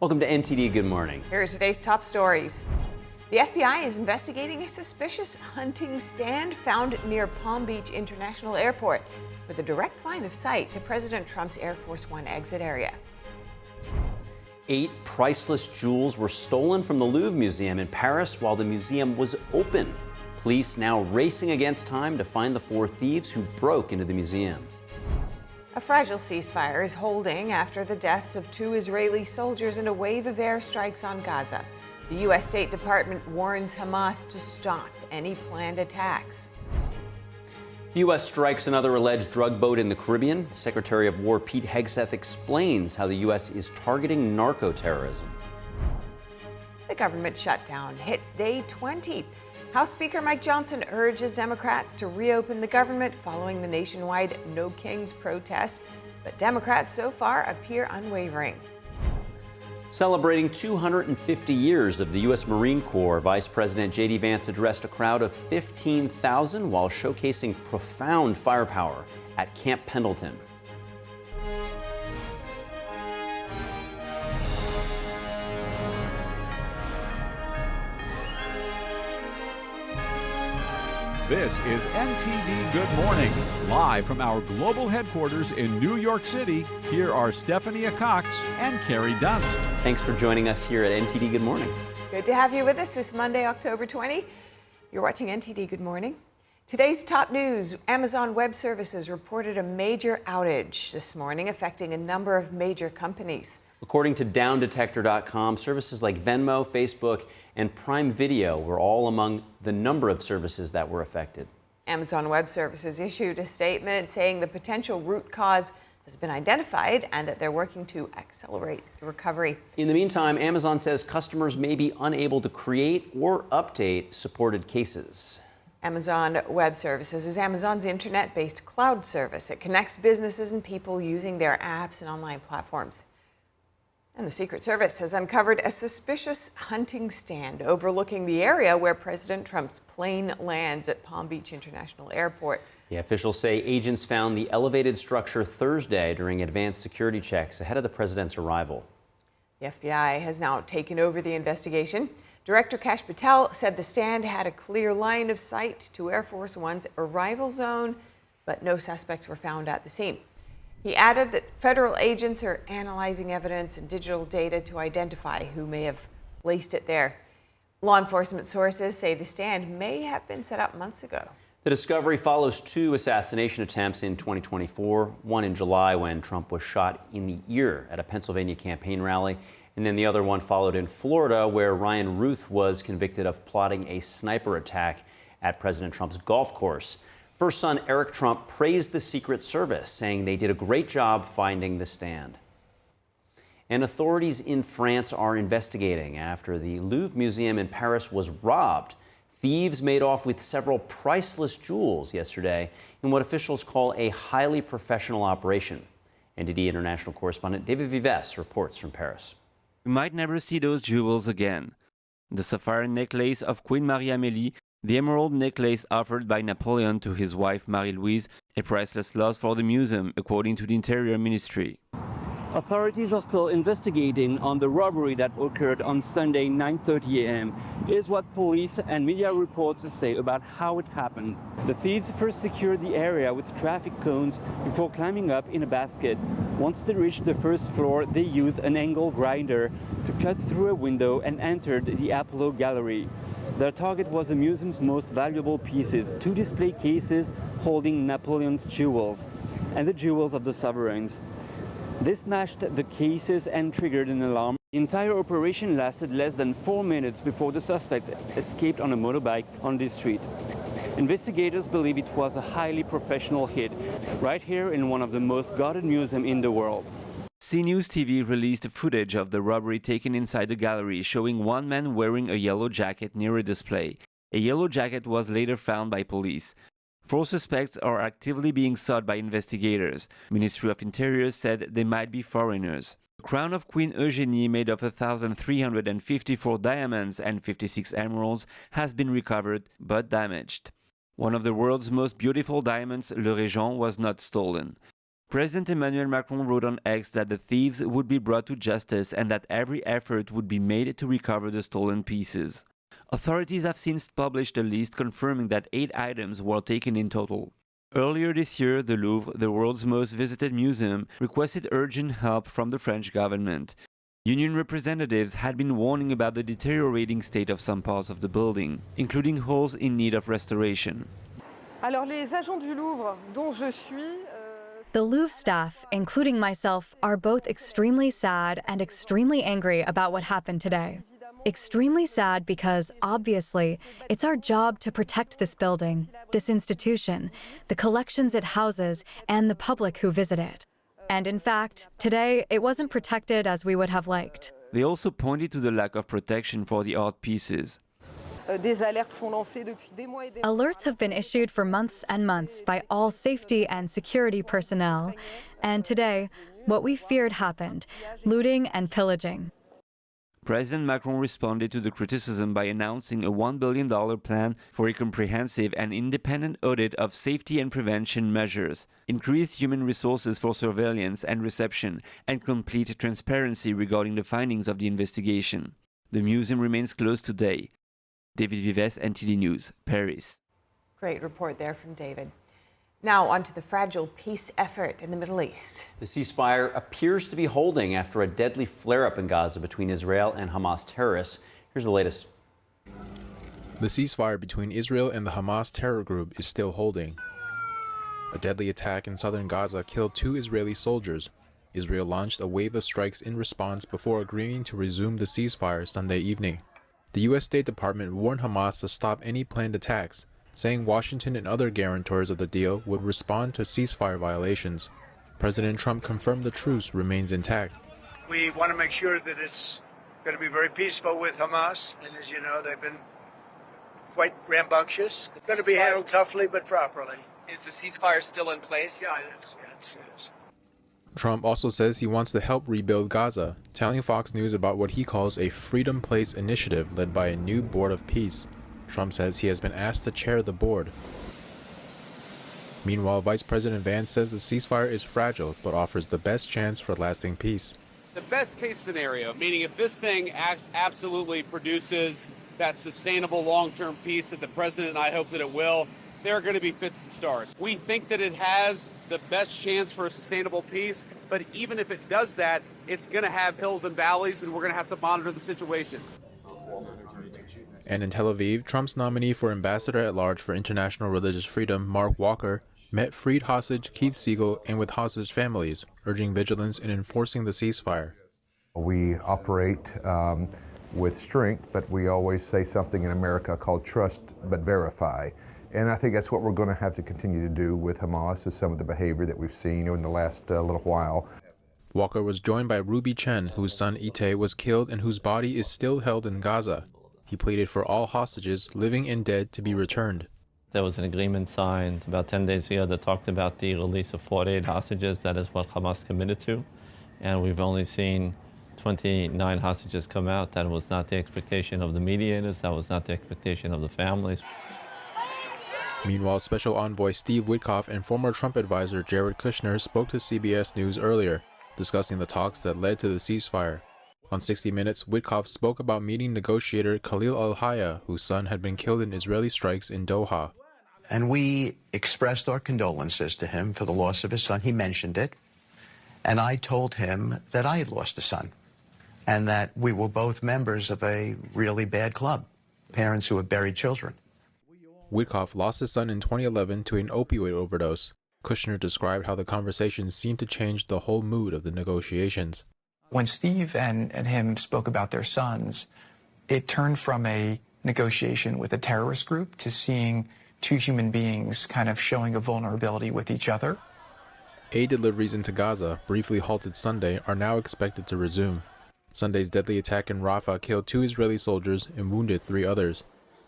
Welcome to NTD Good Morning. Here are today's top stories. The FBI is investigating a suspicious hunting stand found near Palm Beach International Airport with a direct line of sight to President Trump's Air Force One exit area. 8 priceless jewels were stolen from the Louvre Museum in Paris while the museum was open. Police now racing against time to find the 4 thieves who broke into the museum. A fragile ceasefire is holding after the deaths of 2 Israeli soldiers and a wave of airstrikes on Gaza. The U.S. State Department warns Hamas to stop any planned attacks. The U.S. strikes another alleged drug boat in the Caribbean. Secretary of War Pete Hegseth explains how the U.S. is targeting narco-terrorism. The government shutdown hits day 20. House Speaker Mike Johnson urges Democrats to reopen the government following the nationwide No Kings protest, but Democrats so far appear unwavering. Celebrating 250 years of the U.S. Marine Corps, Vice President J.D. Vance addressed a crowd of 15,000 while showcasing profound firepower at Camp Pendleton. This is NTD Good Morning, live from our global headquarters in New York City. Here are Stephanie Cox and Carrie Dunst. Thanks for joining us here at NTD Good Morning. Good to have you with us this Monday, October 20. You're watching NTD Good Morning. Today's top news: Amazon Web Services reported a major outage this morning affecting a number of major companies. According to downdetector.com, services like Venmo, Facebook, and Prime Video were all among the number of services that were affected. Amazon Web Services issued a statement saying the potential root cause has been identified and that they're working to accelerate the recovery. In the meantime, Amazon says customers may be unable to create or update supported cases. Amazon Web Services is Amazon's internet-based cloud service. It connects businesses and people using their apps and online platforms. And the Secret Service has uncovered a suspicious hunting stand overlooking the area where President Trump's plane lands at Palm Beach International Airport. The officials say agents found the elevated structure Thursday during advanced security checks ahead of the president's arrival. The FBI has now taken over the investigation. Director Kash Patel said the stand had a clear line of sight to Air Force One's arrival zone, but no suspects were found at the scene. He added that federal agents are analyzing evidence and digital data to identify who may have placed it there. Law enforcement sources say the stand may have been set up months ago. The discovery follows 2 assassination attempts in 2024, one in July when Trump was shot in the ear at a Pennsylvania campaign rally, and then the other one followed in Florida where Ryan Ruth was convicted of plotting a sniper attack at President Trump's golf course. First son Eric Trump praised the Secret Service, saying they did a great job finding the stand. And authorities in France are investigating after the Louvre Museum in Paris was robbed. Thieves made off with several priceless jewels yesterday in what officials call a highly professional operation. NTD international correspondent David Vives reports from Paris. You might never see those jewels again. The sapphire necklace of Queen Marie-Amélie, the emerald necklace offered by Napoleon to his wife Marie-Louise, a priceless loss for the museum, according to the Interior Ministry. Authorities are still investigating on the robbery that occurred on Sunday 9:30 a.m. Here's what police and media reports say about how it happened. The thieves first secured the area with traffic cones before climbing up in a basket. Once they reached the first floor, they used an angle grinder to cut through a window and entered the Apollo Gallery. Their target was the museum's most valuable pieces, 2 display cases holding Napoleon's jewels and the jewels of the sovereigns. They smashed the cases and triggered an alarm. The entire operation lasted less than 4 minutes before the suspect escaped on a motorbike on this street. Investigators believe it was a highly professional hit, right here in one of the most guarded museums in the world. CNews TV released footage of the robbery taken inside the gallery, showing one man wearing a yellow jacket near a display. A yellow jacket was later found by police. 4 suspects are actively being sought by investigators. Ministry of Interior said they might be foreigners. The crown of Queen Eugenie, made of 1,354 diamonds and 56 emeralds, has been recovered but damaged. One of the world's most beautiful diamonds, Le Régent, was not stolen. President Emmanuel Macron wrote on X that the thieves would be brought to justice and that every effort would be made to recover the stolen pieces. Authorities have since published a list confirming that 8 items were taken in total. Earlier this year, the Louvre, the world's most visited museum, requested urgent help from the French government. Union representatives had been warning about the deteriorating state of some parts of the building, including holes in need of restoration. Alors, les agents du Louvre, dont je suis, The Louvre staff, including myself, are both extremely sad and extremely angry about what happened today. Extremely sad because, obviously, it's our job to protect this building, this institution, the collections it houses, and the public who visit it. And in fact, today, it wasn't protected as we would have liked. They also pointed to the lack of protection for the art pieces. des alertes sont lancées depuis des mois et des mois. Alerts have been issued for months and months by all safety and security personnel. And today, what we feared happened, looting and pillaging. President Macron responded to the criticism by announcing a $1 billion plan for a comprehensive and independent audit of safety and prevention measures, increased human resources for surveillance and reception, and complete transparency regarding the findings of the investigation. The museum remains closed today. David Vives, NTD News, Paris. Great report there from David. Now on to the fragile peace effort in the Middle East. The ceasefire appears to be holding after a deadly flare-up in Gaza between Israel and Hamas terrorists. Here's the latest. The ceasefire between Israel and the Hamas terror group is still holding. A deadly attack in southern Gaza killed 2 Israeli soldiers. Israel launched a wave of strikes in response before agreeing to resume the ceasefire Sunday evening. The U.S. State Department warned Hamas to stop any planned attacks, saying Washington and other guarantors of the deal would respond to ceasefire violations. President Trump confirmed the truce remains intact. We want to make sure that it's going to be very peaceful with Hamas, and as you know, they've been quite rambunctious. It's going to be handled toughly but properly. Is the ceasefire still in place? Yeah, it is. Trump also says he wants to help rebuild Gaza, telling Fox News about what he calls a Freedom Place initiative led by a new board of peace. Trump says he has been asked to chair the board. Meanwhile, Vice President Vance says the ceasefire is fragile but offers the best chance for lasting peace. The best case scenario, meaning if this thing absolutely produces that sustainable long-term peace that the president and I hope that it will, there are going to be fits and starts. We think that it has the best chance for a sustainable peace, but even if it does that, it's going to have hills and valleys, and we're going to have to monitor the situation. And in Tel Aviv, Trump's nominee for Ambassador-at-Large for International Religious Freedom, Mark Walker, met freed hostage Keith Siegel and with hostage families, urging vigilance in enforcing the ceasefire. We operate with strength, but we always say something in America called trust but verify. And I think that's what we're going to have to continue to do with Hamas, is some of the behavior that we've seen in the last little while. Walker was joined by Ruby Chen, whose son Itay was killed and whose body is still held in Gaza. He pleaded for all hostages, living and dead, to be returned. There was an agreement signed about 10 days ago that talked about the release of 48 hostages. That is what Hamas committed to. And we've only seen 29 hostages come out. That was not the expectation of the mediators. That was not the expectation of the families. Meanwhile, Special Envoy Steve Witkoff and former Trump advisor Jared Kushner spoke to CBS News earlier, discussing the talks that led to the ceasefire. On 60 Minutes, Witkoff spoke about meeting negotiator Khalil al-Hayya, whose son had been killed in Israeli strikes in Doha. And we expressed our condolences to him for the loss of his son. He mentioned it. And I told him that I had lost a son and that we were both members of a really bad club, parents who have buried children. Witkoff lost his son in 2011 to an opioid overdose. Kushner described how the conversation seemed to change the whole mood of the negotiations. When Steve and him spoke about their sons, it turned from a negotiation with a terrorist group to seeing 2 human beings kind of showing a vulnerability with each other. Aid deliveries into Gaza, briefly halted Sunday, are now expected to resume. Sunday's deadly attack in Rafah killed 2 Israeli soldiers and wounded 3 others.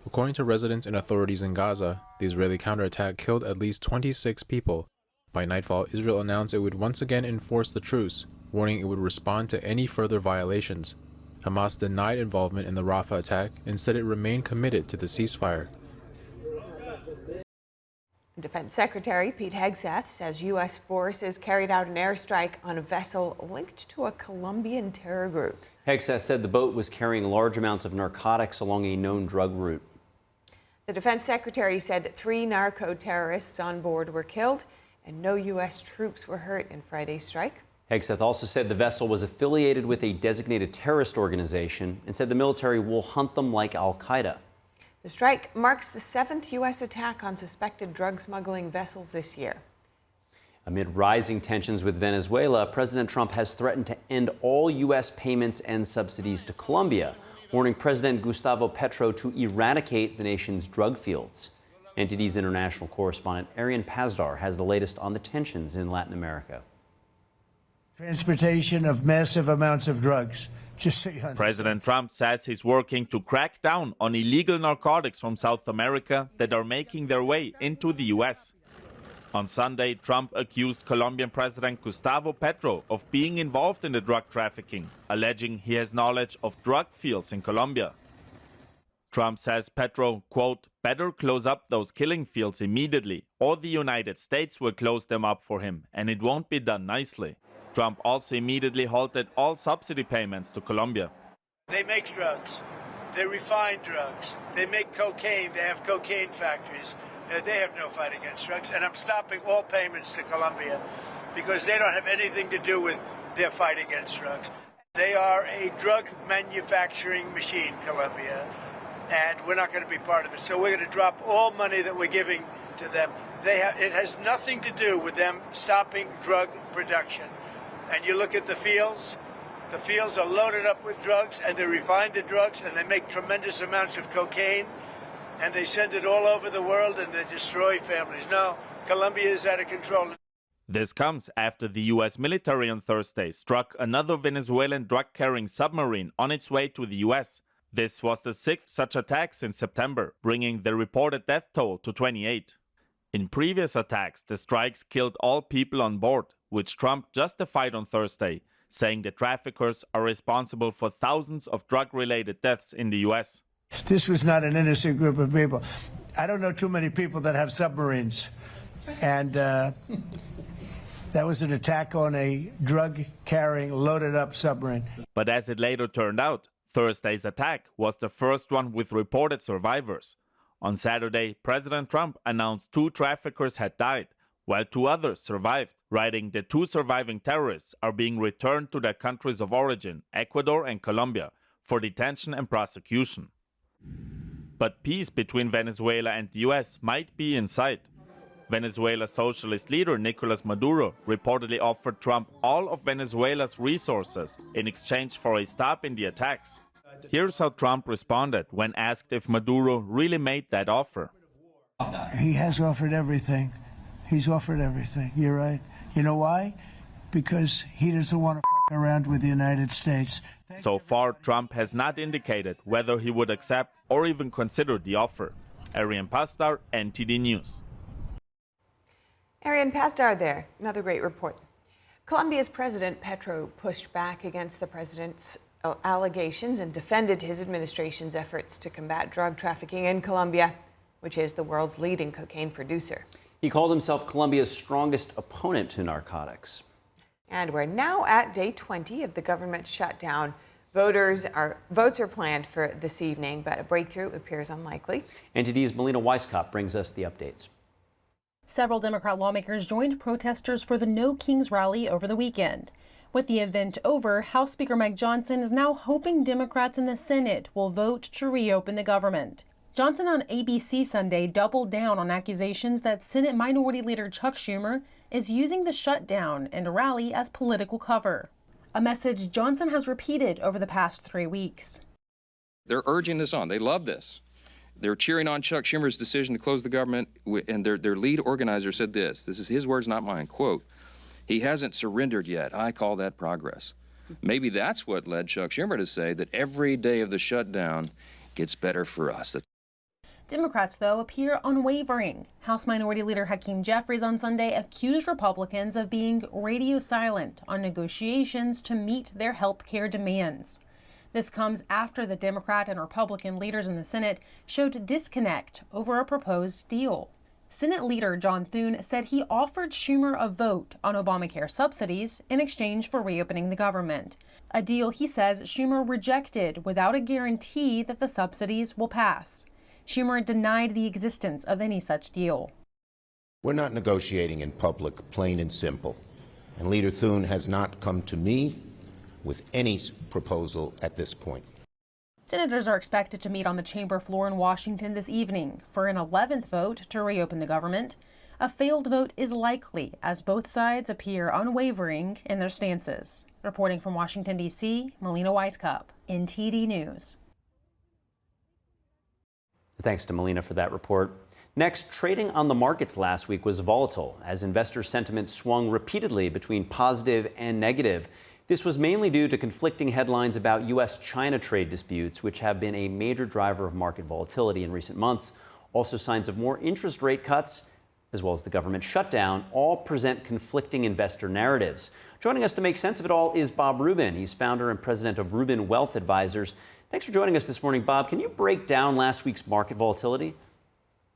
According to residents and authorities in Gaza, the Israeli counterattack killed at least 26 people. By nightfall, Israel announced it would once again enforce the truce, warning it would respond to any further violations. Hamas denied involvement in the Rafah attack and said it remained committed to the ceasefire. Defense Secretary Pete Hegseth says U.S. forces carried out an airstrike on a vessel linked to a Colombian terror group. Hegseth said the boat was carrying large amounts of narcotics along a known drug route. The Defense Secretary said 3 narco-terrorists on board were killed and no U.S. troops were hurt in Friday's strike. Hegseth also said the vessel was affiliated with a designated terrorist organization and said the military will hunt them like al-Qaeda. The strike marks the 7th U.S. attack on suspected drug smuggling vessels this year. Amid rising tensions with Venezuela, President Trump has threatened to end all U.S. payments and subsidies to Colombia, warning President Gustavo Petro to eradicate the nation's drug fields. NTD's international correspondent Arian Pazdar has the latest on the tensions in Latin America. Transportation of massive amounts of drugs. Just so you understand. President Trump says he's working to crack down on illegal narcotics from South America that are making their way into the U.S. On Sunday, Trump accused Colombian President Gustavo Petro of being involved in the drug trafficking, alleging he has knowledge of drug fields in Colombia. Trump says Petro, quote, better close up those killing fields immediately, or the United States will close them up for him, and it won't be done nicely. Trump also immediately halted all subsidy payments to Colombia. They make drugs. They refine drugs. They make cocaine. They have cocaine factories. They have no fight against drugs. And I'm stopping all payments to Colombia because they don't have anything to do with their fight against drugs. They are a drug manufacturing machine, Colombia, and we're not going to be part of it. So we're going to drop all money that we're giving to them. It has nothing to do with them stopping drug production. And you look at the fields are loaded up with drugs, and they refine the drugs, and they make tremendous amounts of cocaine, and they send it all over the world, and they destroy families. No, Colombia is out of control. This comes after the U.S. military on Thursday struck another Venezuelan drug-carrying submarine on its way to the U.S. This was the 6th such attack since September, bringing the reported death toll to 28. In previous attacks, the strikes killed all people on board, which Trump justified on Thursday, saying the traffickers are responsible for thousands of drug-related deaths in the U.S. This was not an innocent group of people. I don't know too many people that have submarines. And that was an attack on a drug-carrying, loaded-up submarine. But as it later turned out, Thursday's attack was the first one with reported survivors. On Saturday, President Trump announced 2 traffickers had died, while 2 others survived, writing the 2 surviving terrorists are being returned to their countries of origin, Ecuador and Colombia, for detention and prosecution. But peace between Venezuela and the U.S. might be in sight. Venezuela's socialist leader Nicolas Maduro reportedly offered Trump all of Venezuela's resources in exchange for a stop in the attacks. Here's how Trump responded when asked if Maduro really made that offer. He has offered everything. He's offered everything. You're right. You know why? Because he doesn't want to f*** around with the United States. So far, Trump has not indicated whether he would accept or even consider the offer. Arian Pazdar, NTD News. Arian Pazdar there. Another great report. Colombia's President Petro pushed back against the president's allegations and defended his administration's efforts to combat drug trafficking in Colombia, which is the world's leading cocaine producer. He called himself Colombia's strongest opponent to narcotics. And we're now at day 20 of the government shutdown. Votes are planned for this evening, but a breakthrough appears unlikely. NTD's Melina Weisskopf brings us the updates. Several Democrat lawmakers joined protesters for the No Kings rally over the weekend. With the event over, House Speaker Mike Johnson is now hoping Democrats in the Senate will vote to reopen the government. Johnson on ABC Sunday doubled down on accusations that Senate Minority Leader Chuck Schumer is using the shutdown and a rally as political cover, a message Johnson has repeated over the past 3 weeks. They're urging this on. They love this. They're cheering on Chuck Schumer's decision to close the government, and their lead organizer said this is his words, not mine, quote, "He hasn't surrendered yet. I call that progress." Maybe that's what led Chuck Schumer to say that every day of the shutdown gets better for us. Democrats, though, appear unwavering. House Minority Leader Hakeem Jeffries on Sunday accused Republicans of being radio silent on negotiations to meet their health care demands. This comes after the Democrat and Republican leaders in the Senate showed disconnect over a proposed deal. Senate leader John Thune said he offered Schumer a vote on Obamacare subsidies in exchange for reopening the government, a deal he says Schumer rejected without a guarantee that the subsidies will pass. Schumer denied the existence of any such deal. We're not negotiating in public, plain and simple. And Leader Thune has not come to me with any proposal at this point. Senators are expected to meet on the chamber floor in Washington this evening for an 11th vote to reopen the government. A failed vote is likely as both sides appear unwavering in their stances. Reporting from Washington, D.C., Melina Weiskup, NTD News. Thanks to Melina for that report. Next, trading on the markets last week was volatile as investor sentiment swung repeatedly between positive and negative. This was mainly due to conflicting headlines about U.S.-China trade disputes, which have been a major driver of market volatility in recent months. Also, signs of more interest rate cuts, as well as the government shutdown, all present conflicting investor narratives. Joining us to make sense of it all is Bob Rubin. He's founder and president of Rubin Wealth Advisors. Thanks for joining us this morning, Bob. Can you break down last week's market volatility?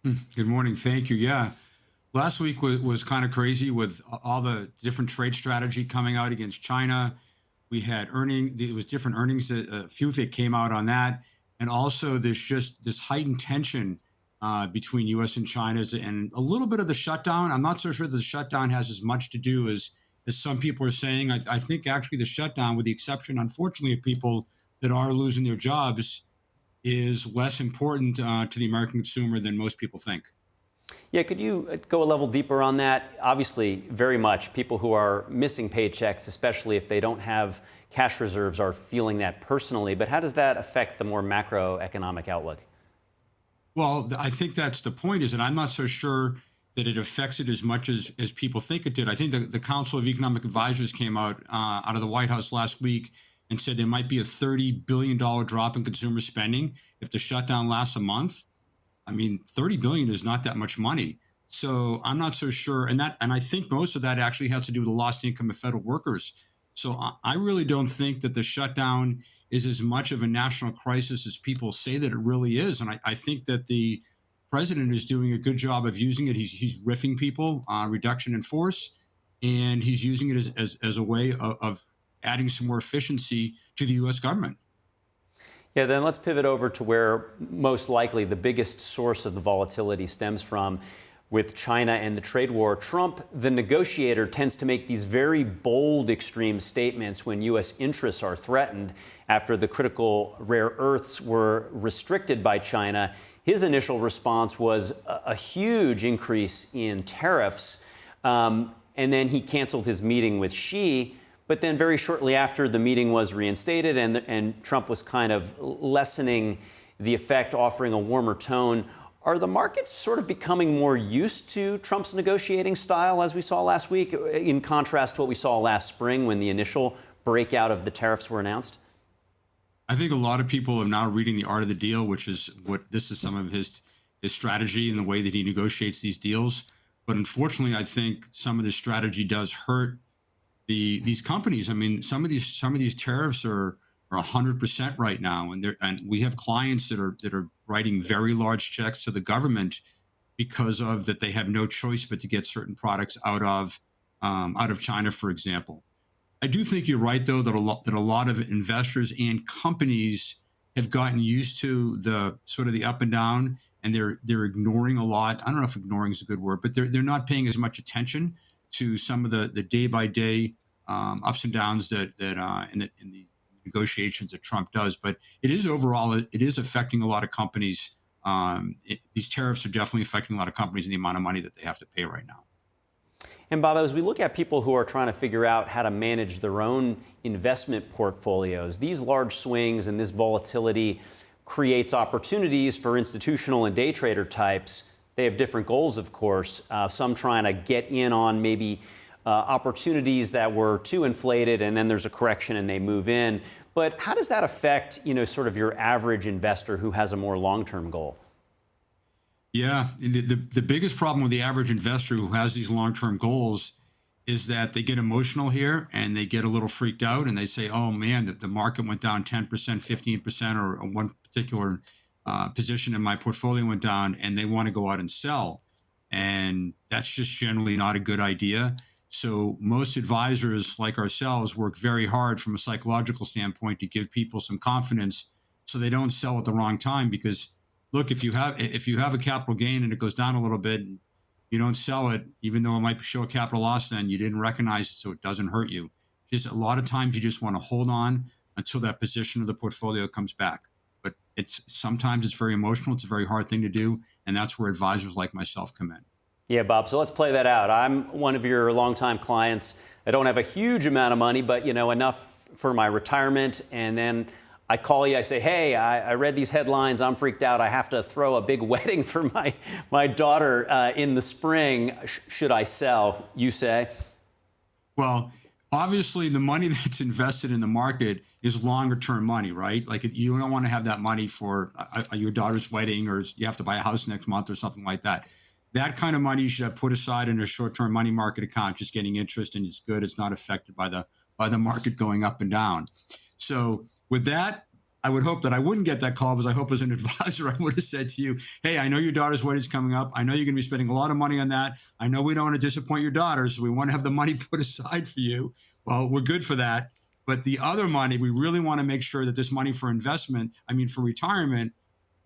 Good morning. Thank you. Yeah. Last week was kind of crazy with all the different trade strategy coming out against China. We had there was different earnings, a few that came out on that. And also there's just this heightened tension between U.S. and China and a little bit of the shutdown. I'm not so sure the shutdown has as much to do as some people are saying. I think actually the shutdown, with the exception, unfortunately, of people that are losing their jobs, is less important to the American consumer than most people think. Yeah, could you go a level deeper on that? Obviously, very much people who are missing paychecks, especially if they don't have cash reserves, are feeling that personally. But how does that affect the more macroeconomic outlook? Well, I think that's the point, is that I'm not so sure that it affects it as much as people think it did. I think the Council of Economic Advisors came out of the White House last week and said there might be a $30 billion drop in consumer spending if the shutdown lasts a month. I mean, $30 billion is not that much money. So I'm not so sure. And I think most of that actually has to do with the lost income of federal workers. So I really don't think that the shutdown is as much of a national crisis as people say that it really is. And I think that the president is doing a good job of using it. He's riffing people, reduction in force, and he's using it as a way of adding some more efficiency to the U.S. government. Yeah, then let's pivot over to where most likely the biggest source of the volatility stems from with China and the trade war. Trump, the negotiator, tends to make these very bold, extreme statements when U.S. interests are threatened. After the critical rare earths were restricted by China, his initial response was a huge increase in tariffs. And then he canceled his meeting with Xi. But then very shortly after, the meeting was reinstated and Trump was kind of lessening the effect, offering a warmer tone. Are the markets sort of becoming more used to Trump's negotiating style, as we saw last week, in contrast to what we saw last spring when the initial breakout of the tariffs were announced? I think a lot of people are now reading The Art of the Deal, which is this is some of his strategy and the way that he negotiates these deals. But unfortunately, I think some of this strategy does hurt these companies. I mean, some of these tariffs are 100% right now, and we have clients that are writing very large checks to the government because of that they have no choice but to get certain products out of China, for example. I do think you're right, though, that a lot of investors and companies have gotten used to the sort of the up and down, and they're ignoring a lot. I don't know if ignoring is a good word, but they're not paying as much attention to some of the day by day ups and downs that in the negotiations that Trump does. But it is overall, it is affecting a lot of companies. These tariffs are definitely affecting a lot of companies and the amount of money that they have to pay right now. And Bob, as we look at people who are trying to figure out how to manage their own investment portfolios, these large swings and this volatility creates opportunities for institutional and day trader types. They have different goals, of course. Some trying to get in on maybe opportunities that were too inflated, and then there's a correction and they move in. But how does that affect, sort of your average investor who has a more long-term goal? Yeah, the biggest problem with the average investor who has these long-term goals is that they get emotional here and they get a little freaked out and they say, oh man, the market went down 10%, 15%, or one particular position in my portfolio went down, and they want to go out and sell. And that's just generally not a good idea. So most advisors like ourselves work very hard from a psychological standpoint to give people some confidence so they don't sell at the wrong time. Because look, if you have a capital gain and it goes down a little bit, you don't sell it, even though it might show a capital loss, then you didn't recognize it, so it doesn't hurt you. Just a lot of times you just want to hold on until that position of the portfolio comes back. But sometimes it's very emotional. It's a very hard thing to do. And that's where advisors like myself come in. Yeah, Bob, so let's play that out. I'm one of your longtime clients. I don't have a huge amount of money, but enough for my retirement. And then I call you, I say, hey, I read these headlines, I'm freaked out. I have to throw a big wedding for my daughter in the spring. Should I sell? You say? Well, obviously the money that's invested in the market is longer term money, right? Like you don't want to have that money for your daughter's wedding, or you have to buy a house next month or something like that. That kind of money you should have put aside in a short-term money market account, just getting interest, and it's good. It's not affected by the market going up and down. So with that, I would hope that I wouldn't get that call, because I hope as an advisor I would have said to you, hey, I know your daughter's wedding is coming up. I know you're going to be spending a lot of money on that. I know we don't want to disappoint your daughter, so we want to have the money put aside for you. Well, we're good for that. But the other money, we really want to make sure that this money for investment, for retirement,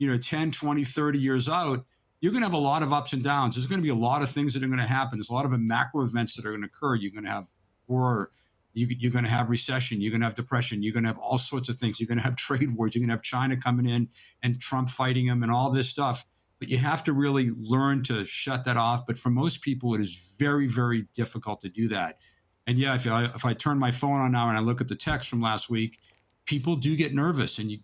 10, 20, 30 years out, you're going to have a lot of ups and downs. There's going to be a lot of things that are going to happen. There's a lot of macro events that are going to occur. You're going to have war. You're going to have recession. You're going to have depression. You're going to have all sorts of things. You're going to have trade wars. You're going to have China coming in and Trump fighting them and all this stuff. But you have to really learn to shut that off. But for most people, it is very, very difficult to do that. And yeah, if I turn my phone on now and I look at the text from last week, people do get nervous. And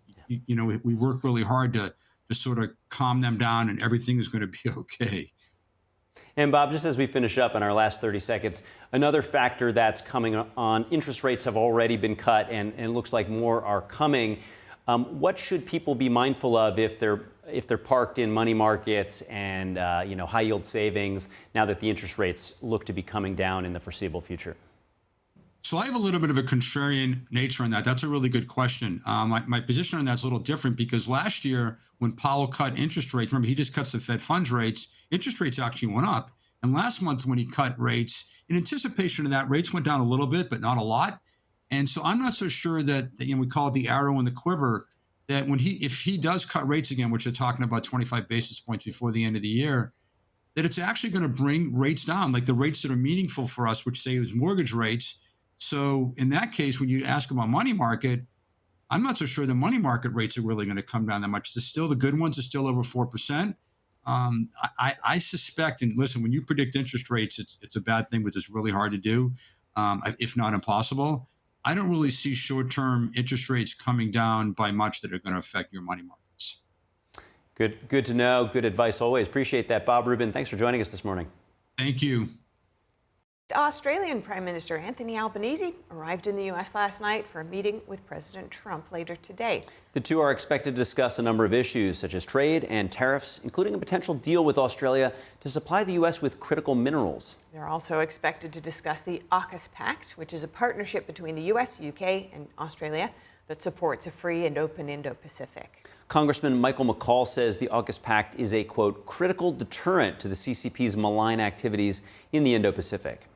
we work really hard to sort of calm them down, and everything is going to be okay. And Bob, just as we finish up in our last 30 seconds, another factor that's coming on, interest rates have already been cut, and it looks like more are coming. What should people be mindful of if they're parked in money markets and high yield savings, now that the interest rates look to be coming down in the foreseeable future? So I have a little bit of a contrarian nature on that. That's a really good question. My position on that's a little different, because last year when Powell cut interest rates, remember he just cuts the Fed funds rates, interest rates actually went up. And last month when he cut rates, in anticipation of that, rates went down a little bit, but not a lot. And so I'm not so sure that we call it the arrow in the quiver, that if he does cut rates again, which they're talking about 25 basis points before the end of the year, that it's actually going to bring rates down, like the rates that are meaningful for us, which say is mortgage rates. So in that case, when you ask about money market, I'm not so sure the money market rates are really going to come down that much. The good ones are still over 4%. I suspect, and listen, when you predict interest rates, it's a bad thing, but it's really hard to do, if not impossible. I don't really see short-term interest rates coming down by much that are going to affect your money markets. Good to know. Good advice always. Appreciate that. Bob Rubin, thanks for joining us this morning. Thank you. Australian Prime Minister Anthony Albanese arrived in the U.S. last night for a meeting with President Trump later today. The two are expected to discuss a number of issues, such as trade and tariffs, including a potential deal with Australia to supply the U.S. with critical minerals. They're also expected to discuss the AUKUS Pact, which is a partnership between the U.S., UK, and Australia that supports a free and open Indo-Pacific. Congressman Michael McCall says the AUKUS Pact is a, quote, critical deterrent to the CCP's malign activities in the Indo-Pacific.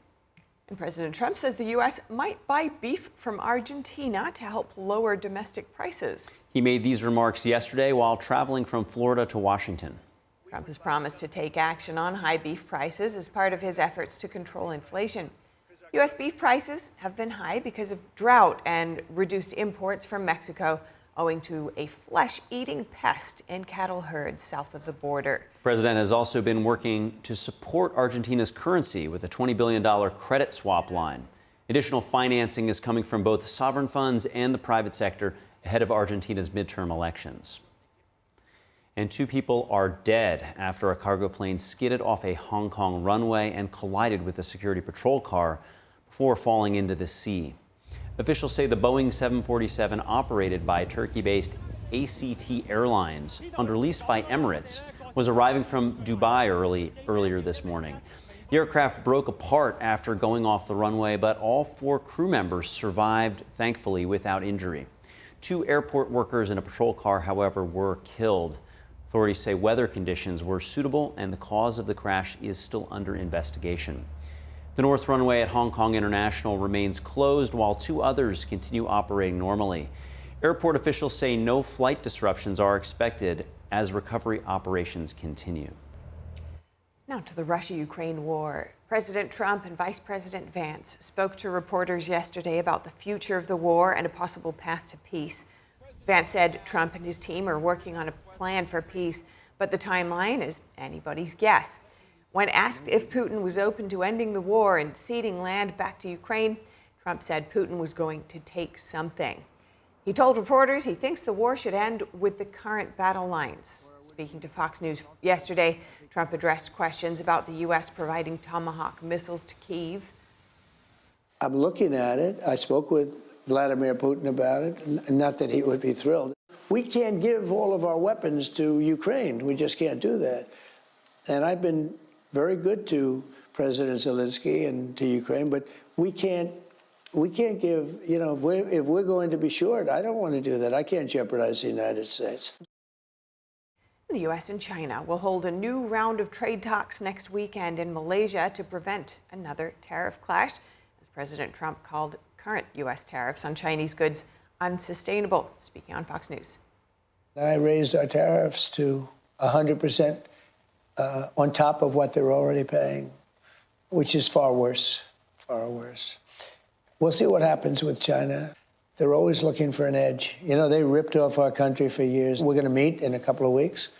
And President Trump says the U.S. might buy beef from Argentina to help lower domestic prices. He made these remarks yesterday while traveling from Florida to Washington. Trump has promised to take action on high beef prices as part of his efforts to control inflation. U.S. beef prices have been high because of drought and reduced imports from Mexico, owing to a flesh-eating pest in cattle herds south of the border. The president has also been working to support Argentina's currency with a $20 billion credit swap line. Additional financing is coming from both sovereign funds and the private sector ahead of Argentina's midterm elections. And 2 people are dead after a cargo plane skidded off a Hong Kong runway and collided with a security patrol car before falling into the sea. Officials say the Boeing 747, operated by Turkey-based ACT Airlines under lease by Emirates, was arriving from Dubai earlier this morning. The aircraft broke apart after going off the runway, but all 4 crew members survived, thankfully, without injury. 2 airport workers in a patrol car, however, were killed. Authorities say weather conditions were suitable and the cause of the crash is still under investigation. The north runway at Hong Kong International remains closed while two others continue operating normally. Airport officials say no flight disruptions are expected as recovery operations continue. Now to the Russia-Ukraine war. President Trump and Vice President Vance spoke to reporters yesterday about the future of the war and a possible path to peace. Vance said Trump and his team are working on a plan for peace, but the timeline is anybody's guess. When asked if Putin was open to ending the war and ceding land back to Ukraine, Trump said Putin was going to take something. He told reporters he thinks the war should end with the current battle lines. Speaking to Fox News yesterday, Trump addressed questions about the U.S. providing Tomahawk missiles to Kyiv. I'm looking at it. I spoke with Vladimir Putin about it, not that he would be thrilled. We can't give all of our weapons to Ukraine. We just can't do that. And I've been very good to President Zelensky and to Ukraine, but we can't give, you know, if we're going to be short, I don't want to do that. I can't jeopardize the United States. The U.S. and China will hold a new round of trade talks next weekend in Malaysia to prevent another tariff clash, as President Trump called current U.S. tariffs on Chinese goods unsustainable. Speaking on Fox News. I raised our tariffs to 100% on top of what they're already paying, which is far worse, far worse. We'll see what happens with China. They're always looking for an edge. You know, they ripped off our country for years. We're going to meet in a couple of weeks.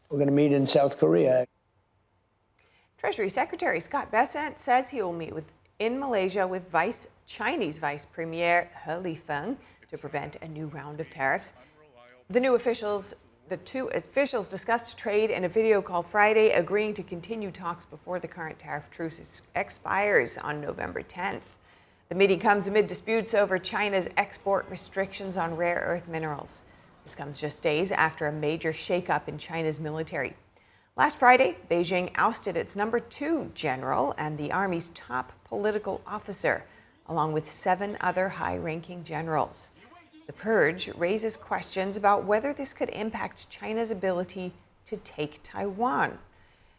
We're going to meet in South Korea. Treasury Secretary Scott Bessent says he will meet in Malaysia with Chinese Vice Premier He Lifeng to prevent a new round of tariffs. The two officials discussed trade in a video call Friday, agreeing to continue talks before the current tariff truce expires on November 10th. The meeting comes amid disputes over China's export restrictions on rare earth minerals. This comes just days after a major shakeup in China's military. Last Friday, Beijing ousted its #2 general and the Army's top political officer, along with 7 other high-ranking generals. The purge raises questions about whether this could impact China's ability to take Taiwan.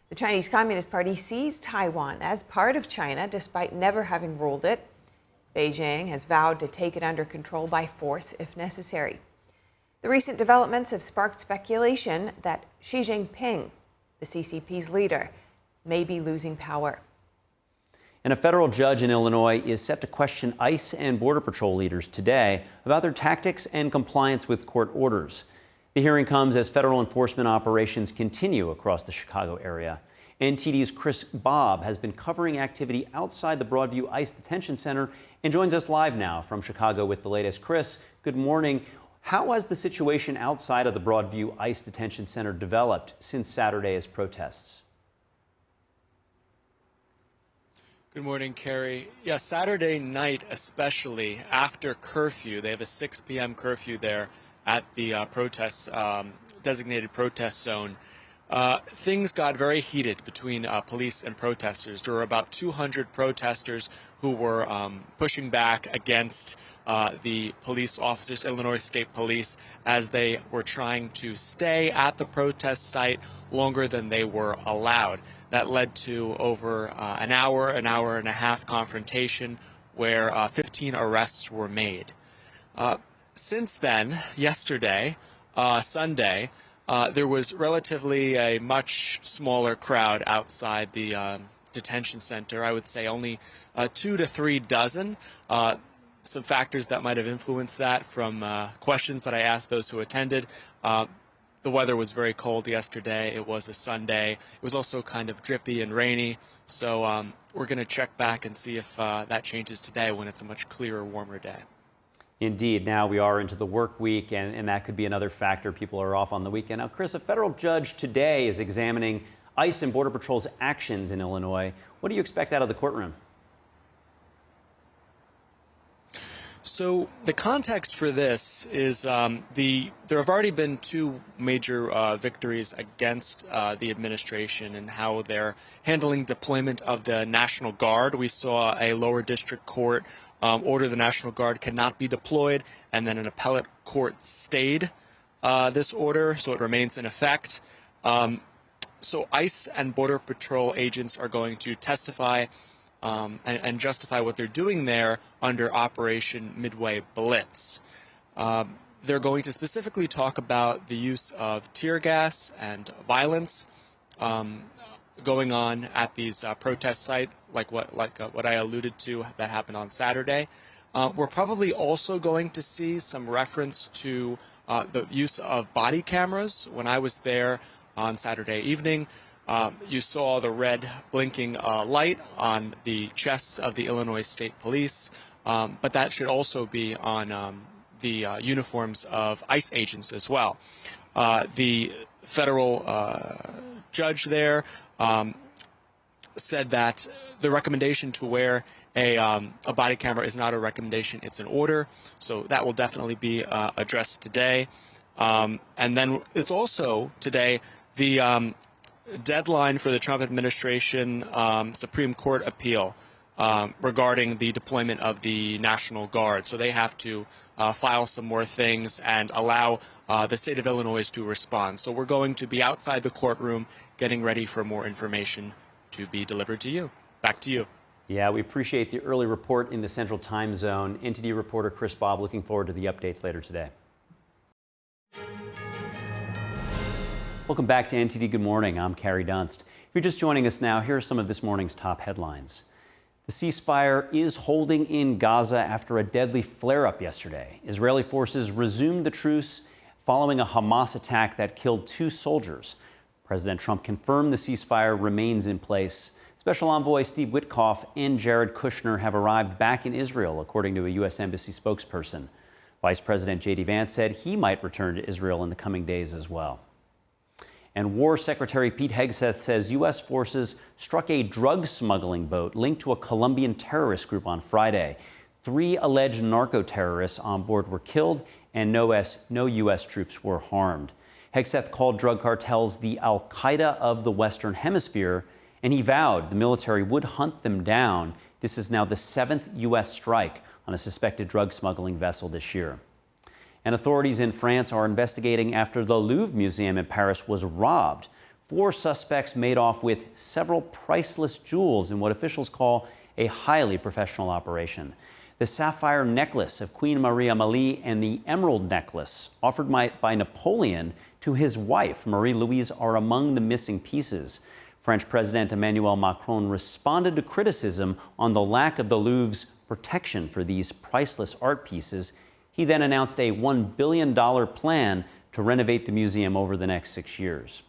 The Chinese Communist Party sees Taiwan as part of China despite never having ruled it. Beijing has vowed to take it under control by force if necessary. The recent developments have sparked speculation that Xi Jinping, the CCP's leader, may be losing power. And a federal judge in Illinois is set to question ICE and Border Patrol leaders today about their tactics and compliance with court orders. The hearing comes as federal enforcement operations continue across the Chicago area. NTD's Chris Bobb has been covering activity outside the Broadview ICE Detention Center and joins us live now from Chicago with the latest. Chris, good morning. How has the situation outside of the Broadview ICE Detention Center developed since Saturday's protests? Good morning, Carrie. Yeah, Saturday night, especially after curfew, they have a 6 p.m. curfew there at the designated protest zone. Things got very heated between police and protesters. There were about 200 protesters who were pushing back against the police officers, Illinois State Police, as they were trying to stay at the protest site longer than they were allowed. That led to over an hour and a half confrontation where 15 arrests were made. Since then, yesterday, Sunday, there was relatively a much smaller crowd outside the detention center. I would say only 2 to 3 dozen. Some factors that might have influenced that from questions that I asked those who attended. The weather was very cold yesterday. It was a Sunday. It was also kind of drippy and rainy. So we're going to check back and see if that changes today when it's a much clearer, warmer day. Indeed. Now we are into the work week, and that could be another factor. People are off on the weekend. Now, Chris, a federal judge today is examining ICE and Border Patrol's actions in Illinois. What do you expect out of the courtroom? So the context for this is there have already been 2 major victories against the administration and how they're handling deployment of the National Guard. We saw a lower district court order the National Guard cannot be deployed, and then an appellate court stayed this order, so it remains in effect. So ICE and Border Patrol agents are going to testify and justify what they're doing there under Operation Midway Blitz. They're going to specifically talk about the use of tear gas and violence going on at these protest sites, like what I alluded to that happened on Saturday. We're probably also going to see some reference to the use of body cameras. When I was there on Saturday evening, you saw the red blinking light on the chests of the Illinois State Police, but that should also be on the uniforms of ICE agents as well. The federal judge there said that the recommendation to wear a body camera is not a recommendation, it's an order. So that will definitely be addressed today. And then it's also today the deadline for the Trump administration Supreme Court appeal regarding the deployment of the National Guard. So they have to file some more things and allow the state of Illinois to respond. So we're going to be outside the courtroom getting ready for more information to be delivered to you. Back to you. Yeah, we appreciate the early report in the Central Time Zone. NTD reporter Chris Bob looking forward to the updates later today. Welcome back to NTD Good Morning. I'm Carrie Dunst. If you're just joining us now, here are some of this morning's top headlines. The ceasefire is holding in Gaza after a deadly flare-up yesterday. Israeli forces resumed the truce following a Hamas attack that killed 2 soldiers. President Trump confirmed the ceasefire remains in place. Special Envoy Steve Witkoff and Jared Kushner have arrived back in Israel, according to a U.S. Embassy spokesperson. Vice President J.D. Vance said he might return to Israel in the coming days as well. And War Secretary Pete Hegseth says U.S. forces struck a drug smuggling boat linked to a Colombian terrorist group on Friday. 3 alleged narco-terrorists on board were killed and no U.S. troops were harmed. Hegseth called drug cartels the Al-Qaeda of the Western Hemisphere, and he vowed the military would hunt them down. This is now the 7th U.S. strike on a suspected drug smuggling vessel this year. And authorities in France are investigating after the Louvre Museum in Paris was robbed. 4 suspects made off with several priceless jewels in what officials call a highly professional operation. The sapphire necklace of Queen Marie Amélie and the emerald necklace offered by Napoleon to his wife, Marie-Louise, are among the missing pieces. French President Emmanuel Macron responded to criticism on the lack of the Louvre's protection for these priceless art pieces. He then announced a $1 billion plan to renovate the museum over the next 6 years.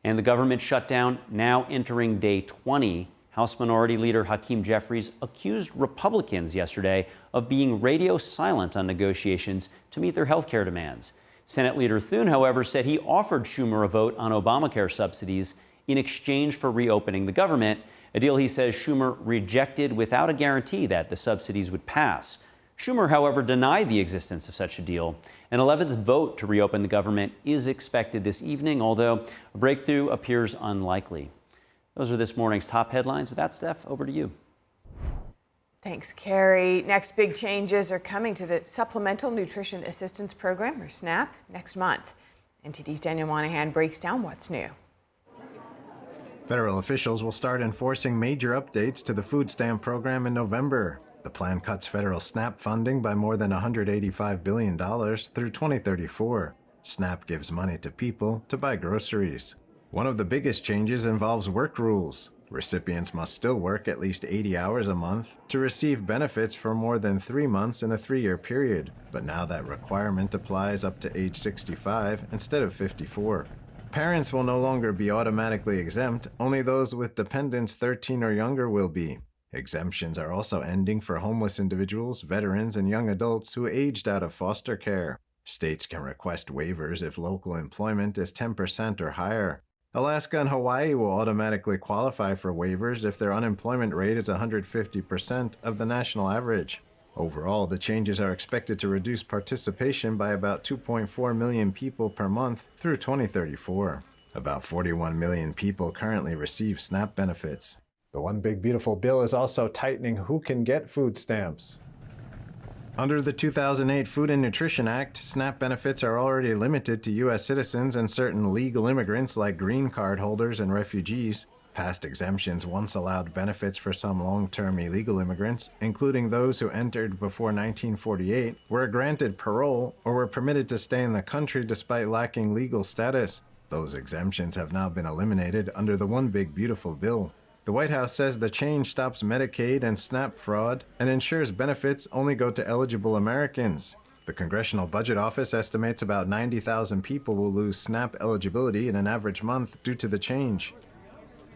And the government shutdown now entering day 20. House Minority Leader Hakeem Jeffries accused Republicans yesterday of being radio silent on negotiations to meet their health care demands. Senate Leader Thune, however, said he offered Schumer a vote on Obamacare subsidies in exchange for reopening the government, a deal he says Schumer rejected without a guarantee that the subsidies would pass. Schumer, however, denied the existence of such a deal. An 11th vote to reopen the government is expected this evening, although a breakthrough appears unlikely. Those are this morning's top headlines. With that, Steph, over to you. Thanks, Carrie. Next big changes are coming to the Supplemental Nutrition Assistance Program, or SNAP, next month. NTD's Daniel Monahan breaks down what's new. Federal officials will start enforcing major updates to the food stamp program in November. The plan cuts federal SNAP funding by more than $185 billion through 2034. SNAP gives money to people to buy groceries. One of the biggest changes involves work rules. Recipients must still work at least 80 hours a month to receive benefits for more than 3 months in a 3-year period, but now that requirement applies up to age 65 instead of 54. Parents will no longer be automatically exempt, only those with dependents 13 or younger will be. Exemptions are also ending for homeless individuals, veterans, and young adults who aged out of foster care. States can request waivers if local employment is 10% or higher. Alaska and Hawaii will automatically qualify for waivers if their unemployment rate is 150% of the national average. Overall, the changes are expected to reduce participation by about 2.4 million people per month through 2034. About 41 million people currently receive SNAP benefits. The One Big Beautiful Bill is also tightening who can get food stamps. Under the 2008 Food and Nutrition Act, SNAP benefits are already limited to U.S. citizens and certain legal immigrants like green card holders and refugees. Past exemptions once allowed benefits for some long-term illegal immigrants, including those who entered before 1948, were granted parole, or were permitted to stay in the country despite lacking legal status. Those exemptions have now been eliminated under the One Big Beautiful Bill. The White House says the change stops Medicaid and SNAP fraud and ensures benefits only go to eligible Americans. The Congressional Budget Office estimates about 90,000 people will lose SNAP eligibility in an average month due to the change.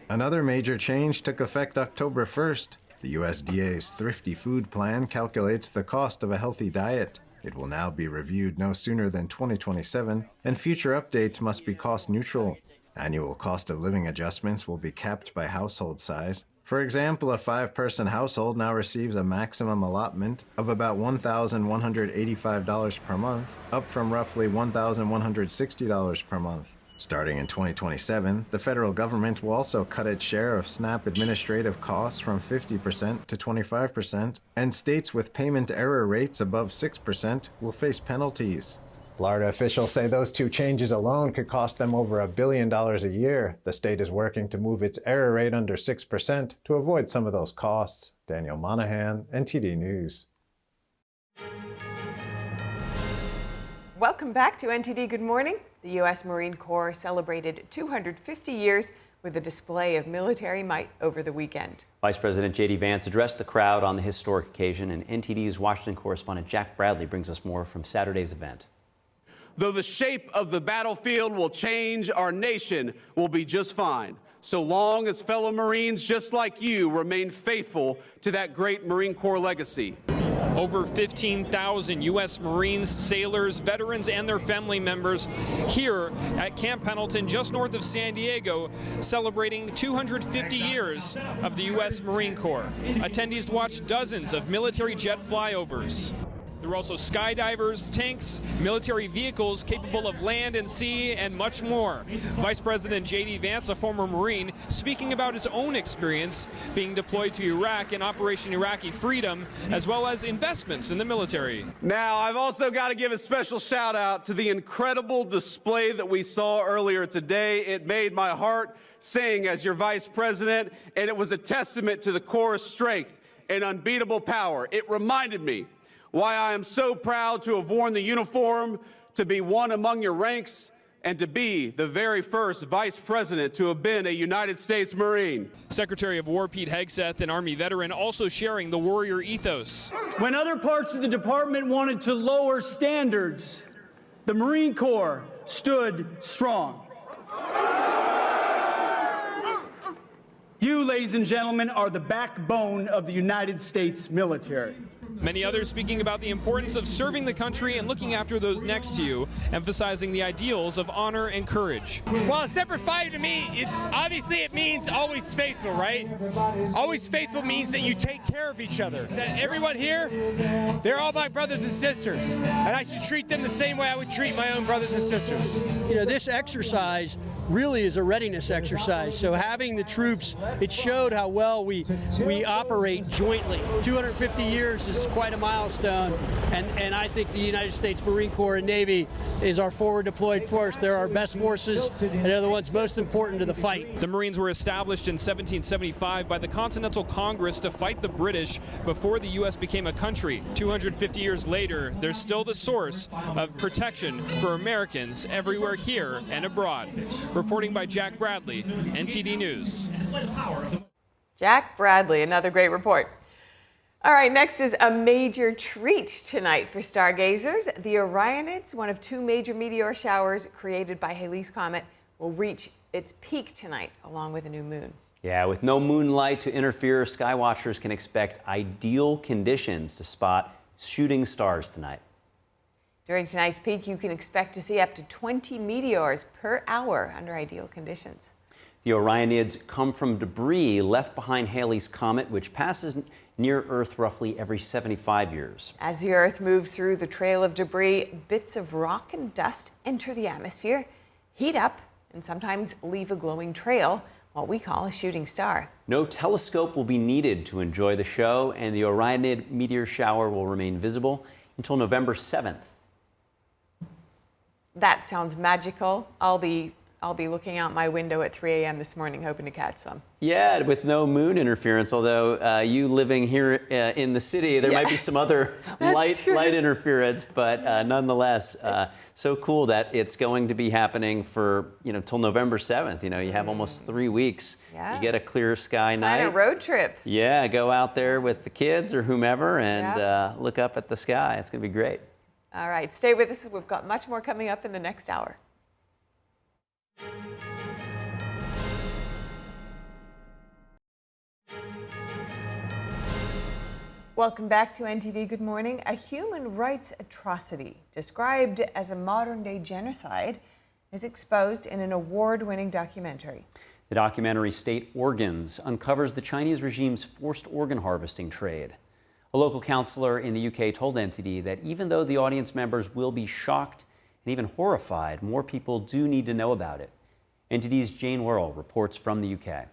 Another major change took effect October 1st. The USDA's Thrifty Food Plan calculates the cost of a healthy diet. It will now be reviewed no sooner than 2027, and future updates must be cost neutral. Annual cost of living adjustments will be capped by household size. For example, a 5-person household now receives a maximum allotment of about $1,185 per month, up from roughly $1,160 per month. Starting in 2027, the federal government will also cut its share of SNAP administrative costs from 50% to 25%, and states with payment error rates above 6% will face penalties. Florida officials say those two changes alone could cost them over $1 billion a year. The state is working to move its error rate under 6% to avoid some of those costs. Daniel Monahan, NTD News. Welcome back to NTD Good Morning. The U.S. Marine Corps celebrated 250 years with a display of military might over the weekend. Vice President J.D. Vance addressed the crowd on the historic occasion, and NTD's Washington correspondent Jack Bradley brings us more from Saturday's event. Though the shape of the battlefield will change, our nation will be just fine, so long as fellow Marines just like you remain faithful to that great Marine Corps legacy. Over 15,000 U.S. Marines, sailors, veterans, and their family members here at Camp Pendleton, just north of San Diego, celebrating 250 years of the U.S. Marine Corps. Attendees watched dozens of military jet flyovers. There were also skydivers, tanks, military vehicles capable of land and sea, and much more. Vice President J.D. Vance, a former Marine, speaking about his own experience being deployed to Iraq in Operation Iraqi Freedom, as well as investments in the military. Now, I've also got to give a special shout out to the incredible display that we saw earlier today. It made my heart sing as your Vice President, and it was a testament to the Corps' strength and unbeatable power. It reminded me why I am so proud to have worn the uniform, to be one among your ranks, and to be the very first Vice President to have been a United States Marine. Secretary of War Pete Hegseth, an Army veteran, also sharing the warrior ethos. When other parts of the department wanted to lower standards, the Marine Corps stood strong. You, ladies and gentlemen, are the backbone of the United States military. Many others speaking about the importance of serving the country and looking after those next to you, emphasizing the ideals of honor and courage. Well, a separate fighter to me, it means always faithful, right? Always faithful means that you take care of each other. That everyone here, they're all my brothers and sisters, and I should treat them the same way I would treat my own brothers and sisters. You know, this exercise really is a readiness exercise. So having the troops, it showed how well we operate jointly. 250 years is quite a milestone, and I think the United States Marine Corps and Navy is our forward deployed force. They're our best forces, and they're the ones most important to the fight. The Marines were established in 1775 by the Continental Congress to fight the British before the U.S. became a country. 250 years later, they're still the source of protection for Americans everywhere here and abroad. Reporting by Jack Bradley, NTD News. Jack Bradley, another great report. All right, next is a major treat tonight for stargazers. The Orionids, one of two major meteor showers created by Halley's Comet, will reach its peak tonight, along with a new moon. Yeah, with no moonlight to interfere, skywatchers can expect ideal conditions to spot shooting stars tonight. During tonight's peak, you can expect to see up to 20 meteors per hour under ideal conditions. The Orionids come from debris left behind Halley's Comet, which passes near Earth roughly every 75 years. As the Earth moves through the trail of debris, bits of rock and dust enter the atmosphere, heat up, and sometimes leave a glowing trail, what we call a shooting star. No telescope will be needed to enjoy the show, and the Orionid meteor shower will remain visible until November 7th. That sounds magical. I'll be looking out my window at 3 a.m. this morning, hoping to catch some. Yeah, with no moon interference, although you living here in the city, there might be some other light interference, but nonetheless, so cool that it's going to be happening for, till November 7th. You have almost 3 weeks. Yeah. You get a clear sky night. Plan a road trip. Yeah, go out there with the kids or whomever and look up at the sky. It's going to be great. All right, stay with us. We've got much more coming up in the next hour. Welcome back to NTD Good Morning. A human rights atrocity described as a modern-day genocide is exposed in an award-winning documentary. The documentary State Organs uncovers the Chinese regime's forced organ harvesting trade. A local counselor in the UK told NTD that even though the audience members will be shocked and even horrified, more people do need to know about it. NTD's Jane Worrell reports from the UK.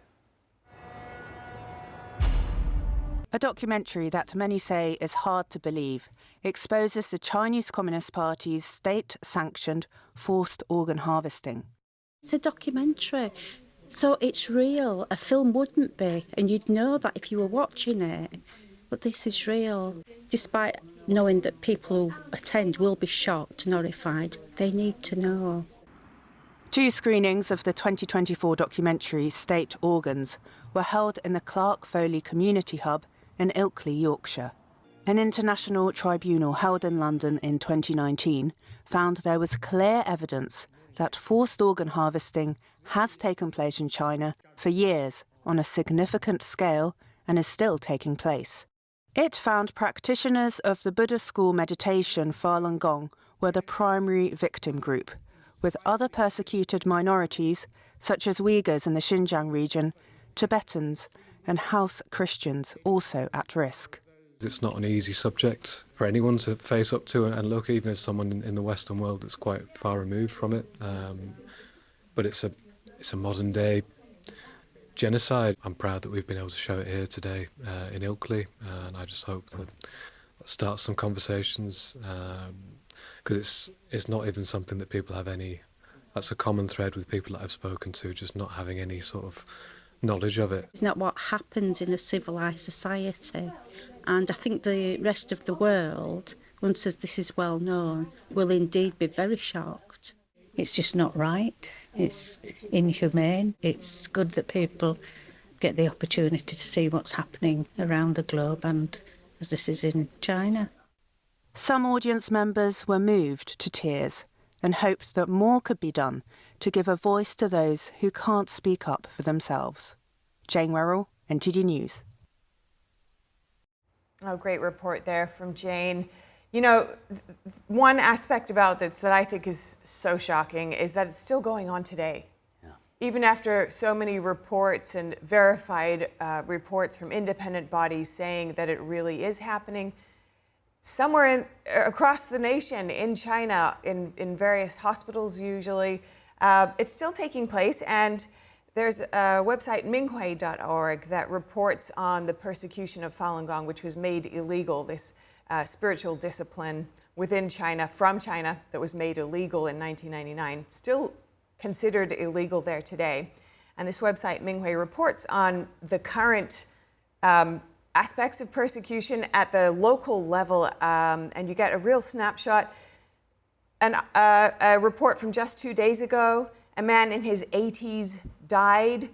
A documentary that many say is hard to believe exposes the Chinese Communist Party's state-sanctioned forced organ harvesting. It's a documentary, so it's real. A film wouldn't be, and you'd know that if you were watching it. But this is real. Despite knowing that people who attend will be shocked and horrified, they need to know. 2 screenings of the 2024 documentary State Organs were held in the Clark Foley Community Hub in Ilkley, Yorkshire. An international tribunal held in London in 2019 found there was clear evidence that forced organ harvesting has taken place in China for years on a significant scale and is still taking place. It found practitioners of the Buddhist school meditation Falun Gong were the primary victim group, with other persecuted minorities, such as Uyghurs in the Xinjiang region, Tibetans, and House Christians also at risk. It's not an easy subject for anyone to face up to and look, even as someone in the Western world that's quite far removed from it. But it's a modern day genocide. I'm proud that we've been able to show it here today in Ilkley, and I just hope that starts some conversations, because it's not even something that people have any. That's a common thread with people that I've spoken to, just not having any sort of knowledge of it. It's not what happens in a civilised society, and I think the rest of the world, once this is well known, will indeed be very shocked. It's just not right. It's inhumane. It's good that people get the opportunity to see what's happening around the globe, and as this is in China. Some audience members were moved to tears and hoped that more could be done to give a voice to those who can't speak up for themselves. Jane Worrell, NTD News. Oh, great report there from Jane. One aspect about this that I think is so shocking is that it's still going on today. Yeah. Even after so many reports and verified reports from independent bodies saying that it really is happening, somewhere across the nation, in China, in various hospitals usually, it's still taking place. And there's a website, minghui.org, that reports on the persecution of Falun Gong, which was made illegal, this spiritual discipline within China, from China, that was made illegal in 1999, still considered illegal there today. And this website, Minghui, reports on the current aspects of persecution at the local level, and you get a real snapshot. And a report from just 2 days ago, a man in his 80s died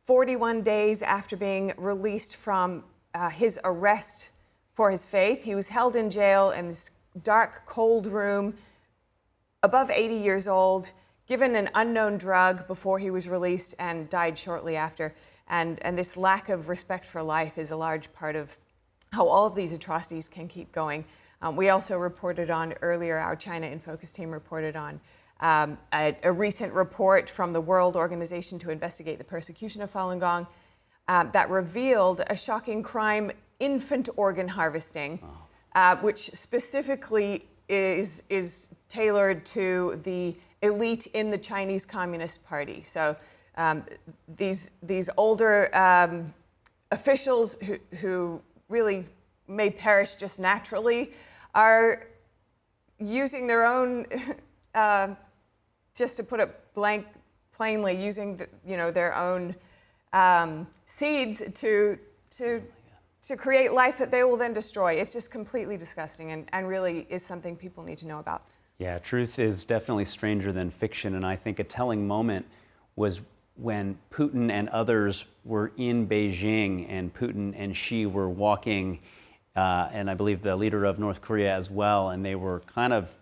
41 days after being released from his arrest for his faith. He was held in jail in this dark, cold room, above 80 years old, given an unknown drug before he was released, and died shortly after. And this lack of respect for life is a large part of how all of these atrocities can keep going. We also reported on earlier, our China in Focus team reported on a recent report from the World Organization to Investigate the Persecution of Falun Gong that revealed a shocking crime, infant organ harvesting, which specifically is tailored to the elite in the Chinese Communist Party. So these older officials who really may perish just naturally are using their own, just to put it plainly, using their own seeds to create life that they will then destroy. It's just completely disgusting and really is something people need to know about. Yeah, truth is definitely stranger than fiction, and I think a telling moment was when Putin and others were in Beijing, and Putin and Xi were walking, and I believe the leader of North Korea as well, and they were kind of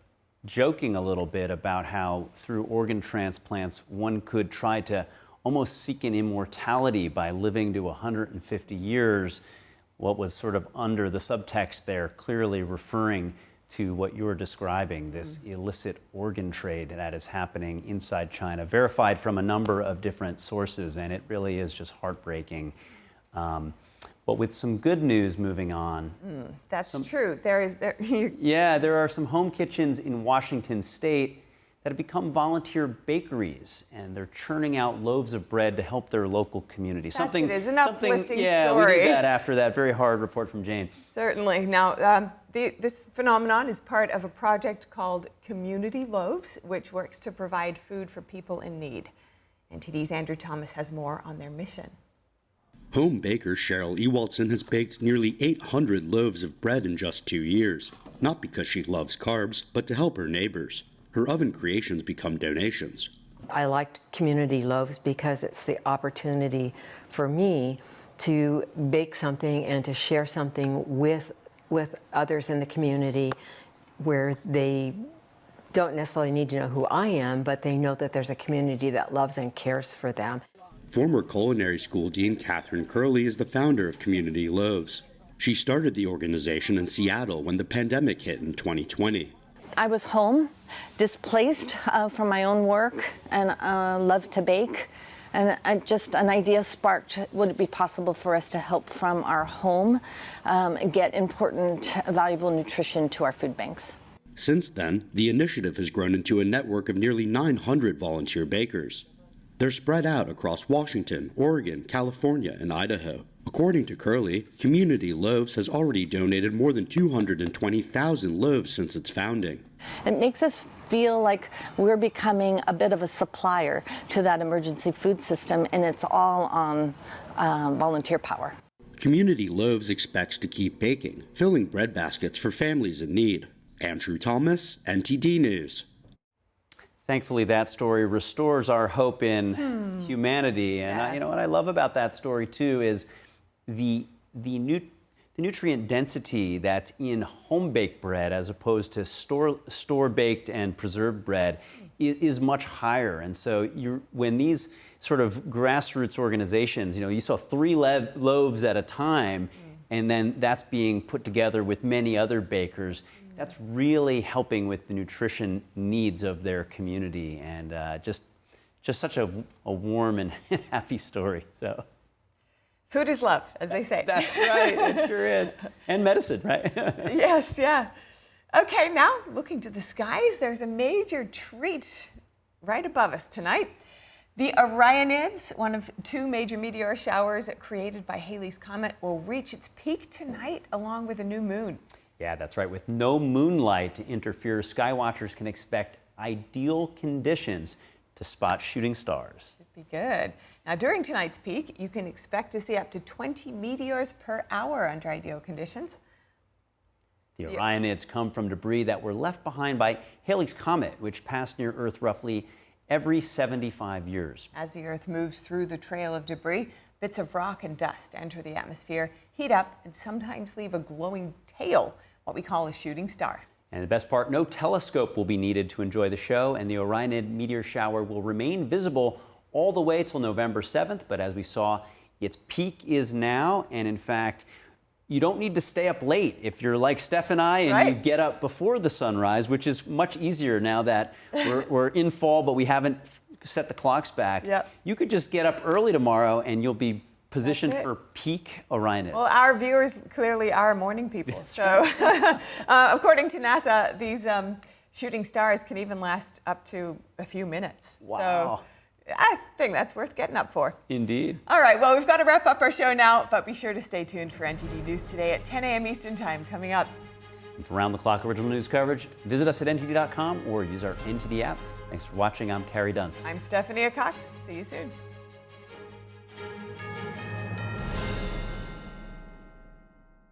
joking a little bit about how through organ transplants one could try to almost seek an immortality by living to 150 years. What was sort of under the subtext there, clearly referring to what you're describing, this illicit organ trade that is happening inside China, verified from a number of different sources, and it really is just heartbreaking. But with some good news moving on. That's true. Yeah, there are some home kitchens in Washington State that have become volunteer bakeries, and they're churning out loaves of bread to help their local community. It is an uplifting story. Yeah, we did that after that very hard report from Jane. Certainly. Now, this phenomenon is part of a project called Community Loaves, which works to provide food for people in need. NTD's Andrew Thomas has more on their mission. Home baker Cheryl Ewaldson has baked nearly 800 loaves of bread in just 2 years, not because she loves carbs, but to help her neighbors. Her oven creations become donations. I liked Community Loaves because it's the opportunity for me to bake something and to share something with others in the community where they don't necessarily need to know who I am, but they know that there's a community that loves and cares for them. Former culinary school dean Catherine Curley is the founder of Community Loaves. She started the organization in Seattle when the pandemic hit in 2020. I was home, displaced from my own work, and loved to bake. And just an idea sparked, would it be possible for us to help from our home get important, valuable nutrition to our food banks? Since then, the initiative has grown into a network of nearly 900 volunteer bakers. They're spread out across Washington, Oregon, California, and Idaho. According to Curley, Community Loaves has already donated more than 220,000 loaves since its founding. It makes us feel like we're becoming a bit of a supplier to that emergency food system, and it's all on volunteer power. Community Loaves expects to keep baking, filling bread baskets for families in need. Andrew Thomas, NTD News. Thankfully, that story restores our hope in humanity. And you know what I love about that story, too, is the nutrient density that's in home-baked bread as opposed to store-baked and preserved bread is much higher. And so when these sort of grassroots organizations, you saw 3 loaves at a time, and then that's being put together with many other bakers, that's really helping with the nutrition needs of their community, and just such a warm and happy story. So, food is love, as they say. That's right, it sure is. And medicine, right? Yes, yeah. Okay, now looking to the skies, there's a major treat right above us tonight. The Orionids, one of 2 major meteor showers created by Halley's Comet, will reach its peak tonight along with a new moon. Yeah, that's right. With no moonlight to interfere, skywatchers can expect ideal conditions to spot shooting stars. Should be good. Now, during tonight's peak, you can expect to see up to 20 meteors per hour under ideal conditions. The Orionids come from debris that were left behind by Halley's Comet, which passed near Earth roughly every 75 years. As the Earth moves through the trail of debris, bits of rock and dust enter the atmosphere, heat up, and sometimes leave a glowing tail, what we call a shooting star. And the best part, no telescope will be needed to enjoy the show, and the Orionid meteor shower will remain visible all the way till November 7th. But as we saw, its peak is now, and in fact, you don't need to stay up late if you're like Steph and I and you get up before the sunrise, which is much easier now that we're in fall, but we haven't set the clocks back. Yep. You could just get up early tomorrow and you'll be positioned for peak Orionids. Well, our viewers clearly are morning people. According to NASA, these shooting stars can even last up to a few minutes. Wow. So I think that's worth getting up for. Indeed. All right, well, we've got to wrap up our show now, but be sure to stay tuned for NTD News Today at 10 a.m. Eastern Time coming up. And for round-the-clock original news coverage, visit us at ntd.com or use our NTD app. Thanks for watching. I'm Carrie Dunst. I'm Stephanie Cox. See you soon.